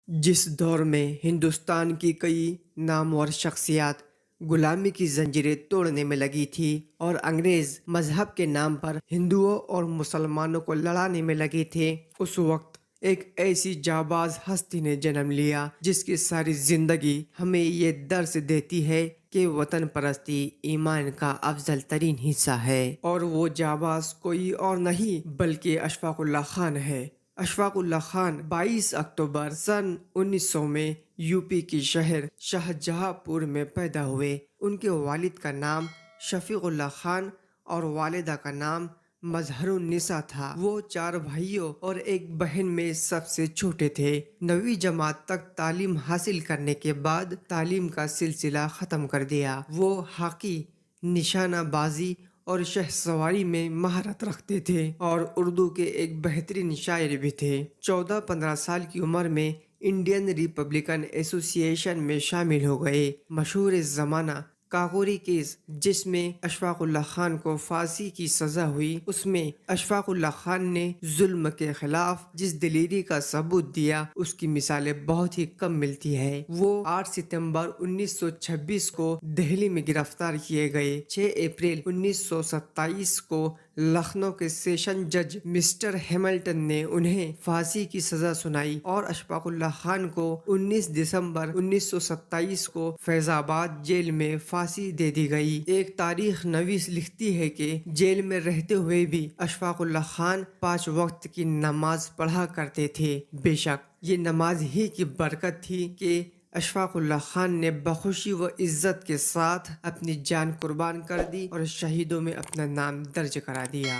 جس دور میں ہندوستان کی کئی نامور شخصیات غلامی کی زنجیریں توڑنے میں لگی تھی اور انگریز مذہب کے نام پر ہندوؤں اور مسلمانوں کو لڑانے میں لگے تھے، اس وقت ایک ایسی جانباز ہستی نے جنم لیا جس کی ساری زندگی ہمیں یہ درس دیتی ہے کہ وطن پرستی ایمان کا افضل ترین حصہ ہے، اور وہ جانباز کوئی اور نہیں بلکہ اشفاق اللہ خان ہے۔ اشفاق اللہ خان 22 اکتوبر سن 1900 میں یو پی کے شہر شاہجہاں پور میں پیدا ہوئے۔ ان کے والد کا نام شفیق اللہ خان اور والدہ کا نام مظہر النساء تھا۔ وہ 4 بھائیوں اور ایک بہن میں سب سے چھوٹے تھے۔ 9ویں جماعت تک تعلیم حاصل کرنے کے بعد تعلیم کا سلسلہ ختم کر دیا۔ وہ ہاکی، نشانہ بازی اور شہ سواری میں مہارت رکھتے تھے اور اردو کے ایک بہترین شاعر بھی تھے۔ 14-15 سال کی عمر میں انڈین ریپبلکن ایسوسی ایشن میں شامل ہو گئے۔ مشہور زمانہ کاکوری کیس، جس میں اشفاق اللہ خان کو پھانسی کی سزا ہوئی، اس میں اشفاق اللہ خان نے ظلم کے خلاف جس دلیری کا ثبوت دیا اس کی مثالیں بہت ہی کم ملتی ہے۔ وہ 8 ستمبر 1926 کو دہلی میں گرفتار کیے گئے۔ 6 اپریل 1927 کو لکھنؤ کے سیشن جج مسٹر ہیملٹن نے انہیں پھانسی کی سزا سنائی اور اشفاق اللہ خان کو 19 دسمبر 1927 کو فیض آباد جیل میں پھانسی دے دی گئی۔ ایک تاریخ نویس لکھتی ہے کہ جیل میں رہتے ہوئے بھی اشفاق اللہ خان 5 وقت کی نماز پڑھا کرتے تھے۔ بے شک یہ نماز ہی کی برکت تھی کہ اشفاق اللہ خان نے بخوشی و عزت کے ساتھ اپنی جان قربان کر دی اور شہیدوں میں اپنا نام درج کرا دیا۔